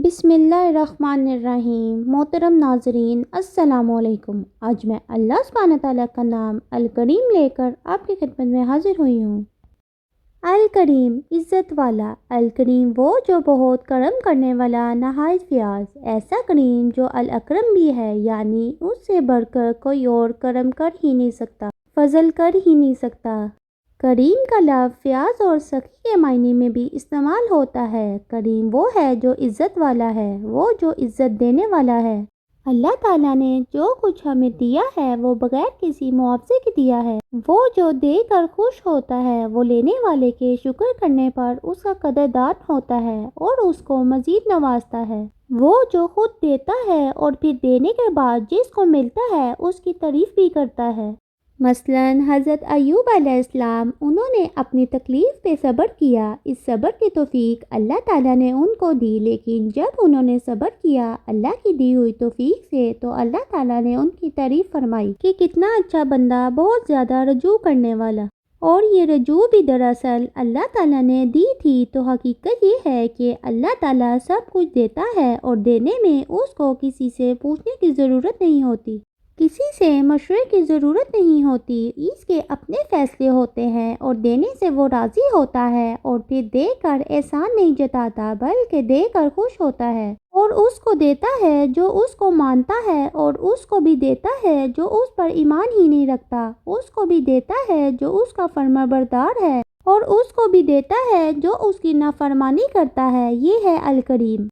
بسم اللہ الرحمن الرحیم۔ محترم ناظرین السلام علیکم۔ آج میں اللہ سبحانہ تعالیٰ کا نام الکریم لے کر آپ کی خدمت میں حاضر ہوئی ہوں۔ الکریم عزت والا، الکریم وہ جو بہت کرم کرنے والا، نہایت فیاض، ایسا کریم جو الاکرم بھی ہے، یعنی اس سے بڑھ کر کوئی اور کرم کر ہی نہیں سکتا، فضل کر ہی نہیں سکتا۔ کریم کا لفظ فیاض اور سخی کے معنی میں بھی استعمال ہوتا ہے۔ کریم وہ ہے جو عزت والا ہے، وہ جو عزت دینے والا ہے۔ اللہ تعالیٰ نے جو کچھ ہمیں دیا ہے وہ بغیر کسی معاوضے کے دیا ہے۔ وہ جو دے کر خوش ہوتا ہے، وہ لینے والے کے شکر کرنے پر اس کا قدردان ہوتا ہے اور اس کو مزید نوازتا ہے۔ وہ جو خود دیتا ہے اور پھر دینے کے بعد جس کو ملتا ہے اس کی تعریف بھی کرتا ہے۔ مثلاً حضرت ایوب علیہ السلام، انہوں نے اپنی تکلیف پہ صبر کیا، اس صبر کی توفیق اللہ تعالیٰ نے ان کو دی، لیکن جب انہوں نے صبر کیا اللہ کی دی ہوئی توفیق سے تو اللہ تعالیٰ نے ان کی تعریف فرمائی کہ کتنا اچھا بندہ، بہت زیادہ رجوع کرنے والا۔ اور یہ رجوع بھی دراصل اللہ تعالیٰ نے دی تھی، تو حقیقت یہ ہے کہ اللہ تعالیٰ سب کچھ دیتا ہے اور دینے میں اس کو کسی سے پوچھنے کی ضرورت نہیں ہوتی، کسی سے مشورے کی ضرورت نہیں ہوتی، اس کے اپنے فیصلے ہوتے ہیں اور دینے سے وہ راضی ہوتا ہے اور پھر دے کر احسان نہیں جتاتا بلکہ دے کر خوش ہوتا ہے، اور اس کو دیتا ہے جو اس کو مانتا ہے، اور اس کو بھی دیتا ہے جو اس پر ایمان ہی نہیں رکھتا، اس کو بھی دیتا ہے جو اس کا فرمانبردار ہے، اور اس کو بھی دیتا ہے جو اس کی نافرمانی کرتا ہے۔ یہ ہے الکریم۔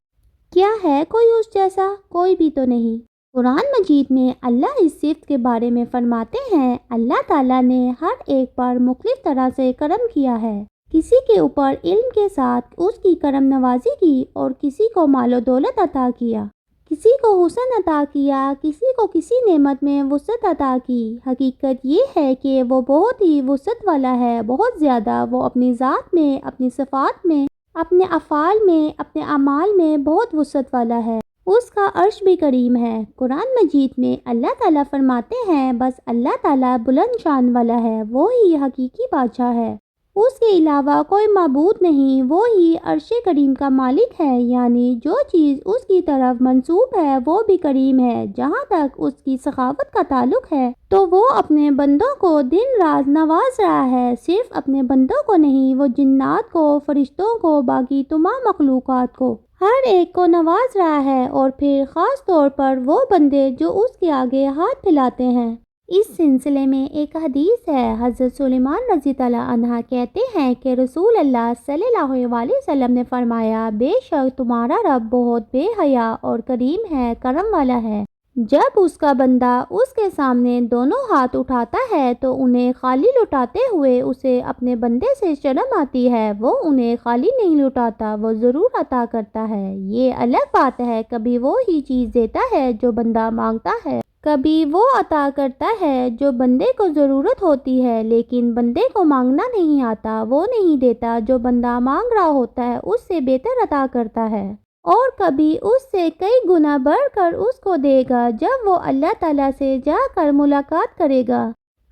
کیا ہے کوئی اس جیسا؟ کوئی بھی تو نہیں۔ قرآن مجید میں اللہ اس صفت کے بارے میں فرماتے ہیں، اللہ تعالیٰ نے ہر ایک پر مختلف طرح سے کرم کیا ہے، کسی کے اوپر علم کے ساتھ اس کی کرم نوازی کی، اور کسی کو مال و دولت عطا کیا، کسی کو حسن عطا کیا، کسی کو کسی نعمت میں وسعت عطا کی۔ حقیقت یہ ہے کہ وہ بہت ہی وسعت والا ہے، بہت زیادہ۔ وہ اپنی ذات میں، اپنی صفات میں، اپنے افعال میں، اپنے اعمال میں بہت وسعت والا ہے۔ اس کا عرش بھی کریم ہے۔ قرآن مجید میں اللہ تعالیٰ فرماتے ہیں، بس اللہ تعالیٰ بلند شان والا ہے، وہی حقیقی بادشاہ ہے، اس کے علاوہ کوئی معبود نہیں، وہی عرش کریم کا مالک ہے، یعنی جو چیز اس کی طرف منسوب ہے وہ بھی کریم ہے۔ جہاں تک اس کی سخاوت کا تعلق ہے تو وہ اپنے بندوں کو دن رات نواز رہا ہے، صرف اپنے بندوں کو نہیں، وہ جنات کو، فرشتوں کو، باقی تمام مخلوقات کو، ہر ایک کو نواز رہا ہے، اور پھر خاص طور پر وہ بندے جو اس کے آگے ہاتھ پھیلاتے ہیں۔ اس سلسلے میں ایک حدیث ہے، حضرت سلیمان رضی اللہ عنہ کہتے ہیں کہ رسول اللہ صلی اللہ علیہ وسلم نے فرمایا، بے شک تمہارا رب بہت بے حیا اور کریم ہے، کرم والا ہے۔ جب اس کا بندہ اس کے سامنے دونوں ہاتھ اٹھاتا ہے تو انہیں خالی لٹاتے ہوئے اسے اپنے بندے سے شرم آتی ہے، وہ انہیں خالی نہیں لٹاتا، وہ ضرور عطا کرتا ہے۔ یہ الگ بات ہے، کبھی وہ ہی چیز دیتا ہے جو بندہ مانگتا ہے، کبھی وہ عطا کرتا ہے جو بندے کو ضرورت ہوتی ہے، لیکن بندے کو مانگنا نہیں آتا، وہ نہیں دیتا، جو بندہ مانگ رہا ہوتا ہے اس سے بہتر عطا کرتا ہے، اور کبھی اس سے کئی گنا بڑھ کر اس کو دے گا جب وہ اللہ تعالیٰ سے جا کر ملاقات کرے گا۔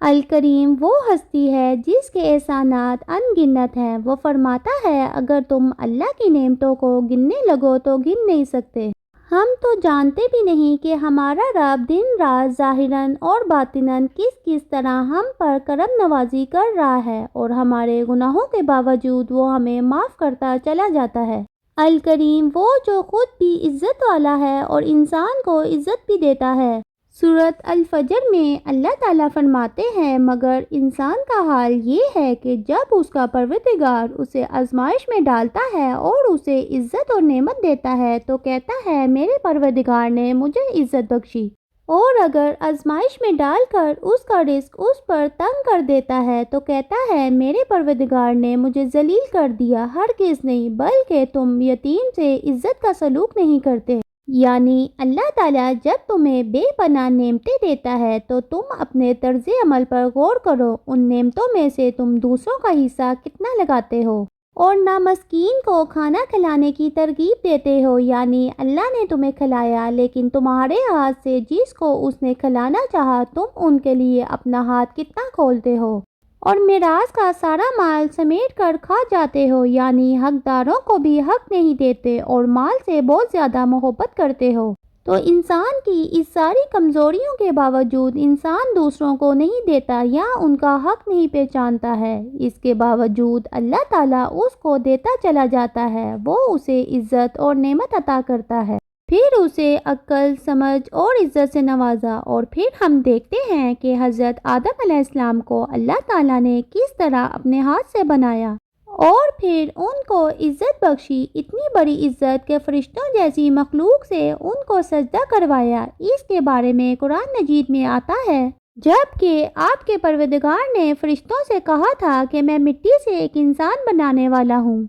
الکریم وہ ہستی ہے جس کے احسانات ان گنت ہیں۔ وہ فرماتا ہے، اگر تم اللہ کی نعمتوں کو گننے لگو تو گن نہیں سکتے۔ ہم تو جانتے بھی نہیں کہ ہمارا رب دن رات ظاہراً اور باطناً کس طرح ہم پر کرم نوازی کر رہا ہے، اور ہمارے گناہوں کے باوجود وہ ہمیں معاف کرتا چلا جاتا ہے۔ الکریم وہ جو خود بھی عزت والا ہے اور انسان کو عزت بھی دیتا ہے۔ سورۃ الفجر میں اللہ تعالیٰ فرماتے ہیں، مگر انسان کا حال یہ ہے کہ جب اس کا پروردگار اسے آزمائش میں ڈالتا ہے اور اسے عزت اور نعمت دیتا ہے تو کہتا ہے، میرے پروردگار نے مجھے عزت بخشی، اور اگر آزمائش میں ڈال کر اس کا رزق اس پر تنگ کر دیتا ہے تو کہتا ہے، میرے پروردگار نے مجھے ذلیل کر دیا۔ ہرگز نہیں، بلکہ تم یتیم سے عزت کا سلوک نہیں کرتے۔ یعنی اللہ تعالیٰ جب تمہیں بے پناہ نعمتیں دیتا ہے تو تم اپنے طرز عمل پر غور کرو، ان نعمتوں میں سے تم دوسروں کا حصہ کتنا لگاتے ہو، اور نہ مسکین کو کھانا کھلانے کی ترغیب دیتے ہو۔ یعنی اللہ نے تمہیں کھلایا، لیکن تمہارے ہاتھ سے جس کو اس نے کھلانا چاہا تم ان کے لیے اپنا ہاتھ کتنا کھولتے ہو۔ اور میراث کا سارا مال سمیٹ کر کھا جاتے ہو، یعنی حقداروں کو بھی حق نہیں دیتے اور مال سے بہت زیادہ محبت کرتے ہو۔ تو انسان کی اس ساری کمزوریوں کے باوجود انسان دوسروں کو نہیں دیتا یا ان کا حق نہیں پہچانتا ہے، اس کے باوجود اللہ تعالیٰ اس کو دیتا چلا جاتا ہے، وہ اسے عزت اور نعمت عطا کرتا ہے، پھر اسے عقل، سمجھ اور عزت سے نوازا۔ اور پھر ہم دیکھتے ہیں کہ حضرت آدم علیہ السلام کو اللہ تعالیٰ نے کس طرح اپنے ہاتھ سے بنایا اور پھر ان کو عزت بخشی، اتنی بڑی عزت کہ فرشتوں جیسی مخلوق سے ان کو سجدہ کروایا۔ اس کے بارے میں قرآن مجید میں آتا ہے، جبکہ آپ کے پروردگار نے فرشتوں سے کہا تھا کہ میں مٹی سے ایک انسان بنانے والا ہوں،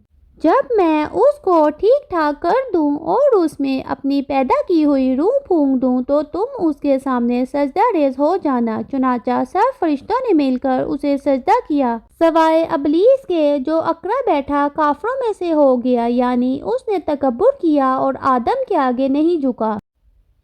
جب میں اس کو ٹھیک ٹھاک کر دوں اور اس میں اپنی پیدا کی ہوئی روح پھونک دوں تو تم اس کے سامنے سجدہ ریز ہو جانا۔ چنانچہ سب فرشتوں نے مل کر اسے سجدہ کیا سوائے ابلیس کے، جو اکڑا بیٹھا کافروں میں سے ہو گیا، یعنی اس نے تکبر کیا اور آدم کے آگے نہیں جھکا۔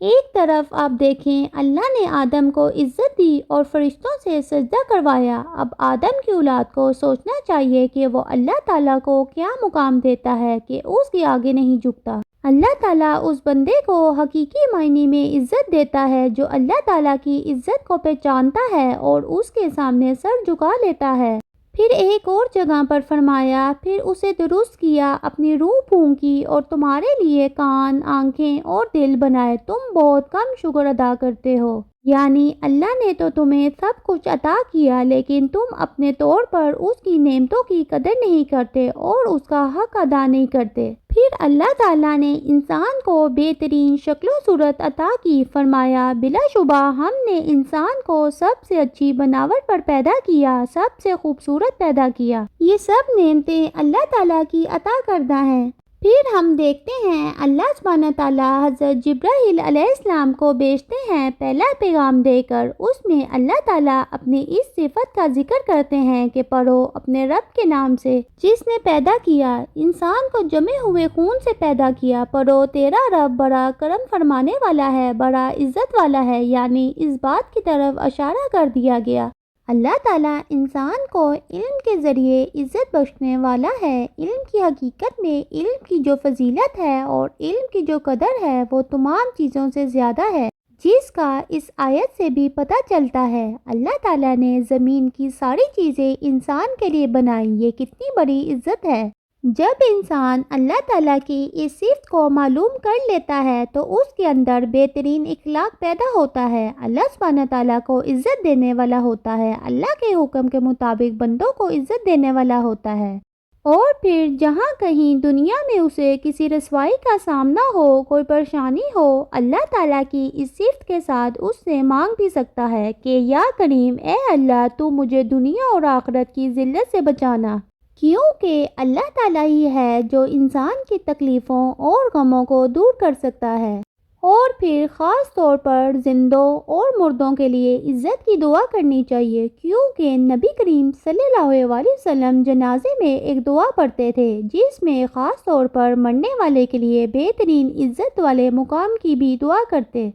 ایک طرف آپ دیکھیں اللہ نے آدم کو عزت دی اور فرشتوں سے سجدہ کروایا، اب آدم کی اولاد کو سوچنا چاہیے کہ وہ اللہ تعالیٰ کو کیا مقام دیتا ہے کہ اس کے آگے نہیں جھکتا۔ اللہ تعالیٰ اس بندے کو حقیقی معنی میں عزت دیتا ہے جو اللہ تعالیٰ کی عزت کو پہچانتا ہے اور اس کے سامنے سر جھکا لیتا ہے۔ پھر ایک اور جگہ پر فرمایا، پھر اسے درست کیا، اپنی روح پھونکی اور تمہارے لیے کان، آنکھیں اور دل بنائے، تم بہت کم شکر ادا کرتے ہو۔ یعنی اللہ نے تو تمہیں سب کچھ عطا کیا لیکن تم اپنے طور پر اس کی نعمتوں کی قدر نہیں کرتے اور اس کا حق ادا نہیں کرتے۔ پھر اللہ تعالیٰ نے انسان کو بہترین شکل و صورت عطا کی، فرمایا بلا شبہ ہم نے انسان کو سب سے اچھی بناوٹ پر پیدا کیا، سب سے خوبصورت پیدا کیا۔ یہ سب نعمتیں اللہ تعالیٰ کی عطا کردہ ہیں۔ پھر ہم دیکھتے ہیں اللہ سبحانہ تعالیٰ حضرت جبرائیل علیہ السلام کو بھیجتے ہیں پہلا پیغام دے کر۔ اس میں اللہ تعالیٰ اپنی اس صفت کا ذکر کرتے ہیں کہ پڑھو اپنے رب کے نام سے جس نے پیدا کیا، انسان کو جمے ہوئے خون سے پیدا کیا، پڑھو تیرا رب بڑا کرم فرمانے والا ہے، بڑا عزت والا ہے، یعنی اس بات کی طرف اشارہ کر دیا گیا اللہ تعالیٰ انسان کو علم کے ذریعے عزت بخشنے والا ہے۔ علم کی حقیقت میں علم کی جو فضیلت ہے اور علم کی جو قدر ہے وہ تمام چیزوں سے زیادہ ہے، جس کا اس آیت سے بھی پتہ چلتا ہے۔ اللہ تعالیٰ نے زمین کی ساری چیزیں انسان کے لیے بنائی، یہ کتنی بڑی عزت ہے۔ جب انسان اللہ تعالیٰ کی اس صفت کو معلوم کر لیتا ہے تو اس کے اندر بہترین اخلاق پیدا ہوتا ہے، اللہ سبحانہ تعالیٰ کو عزت دینے والا ہوتا ہے، اللہ کے حکم کے مطابق بندوں کو عزت دینے والا ہوتا ہے۔ اور پھر جہاں کہیں دنیا میں اسے کسی رسوائی کا سامنا ہو، کوئی پریشانی ہو، اللہ تعالیٰ کی اس صفت کے ساتھ اس سے مانگ بھی سکتا ہے کہ یا کریم اے اللہ تو مجھے دنیا اور آخرت کی ذلت سے بچانا، کیونکہ اللہ تعالیٰ ہی ہے جو انسان کی تکلیفوں اور غموں کو دور کر سکتا ہے۔ اور پھر خاص طور پر زندوں اور مردوں کے لیے عزت کی دعا کرنی چاہیے، کیونکہ نبی کریم صلی اللہ علیہ وسلم جنازے میں ایک دعا پڑھتے تھے جس میں خاص طور پر مرنے والے کے لیے بہترین عزت والے مقام کی بھی دعا کرتے۔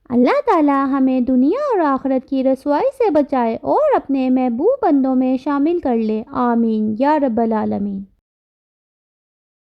اللہ تعالیٰ ہمیں دنیا اور آخرت کی رسوائی سے بچائے اور اپنے محبوب بندوں میں شامل کر لے، آمین یا رب العالمین۔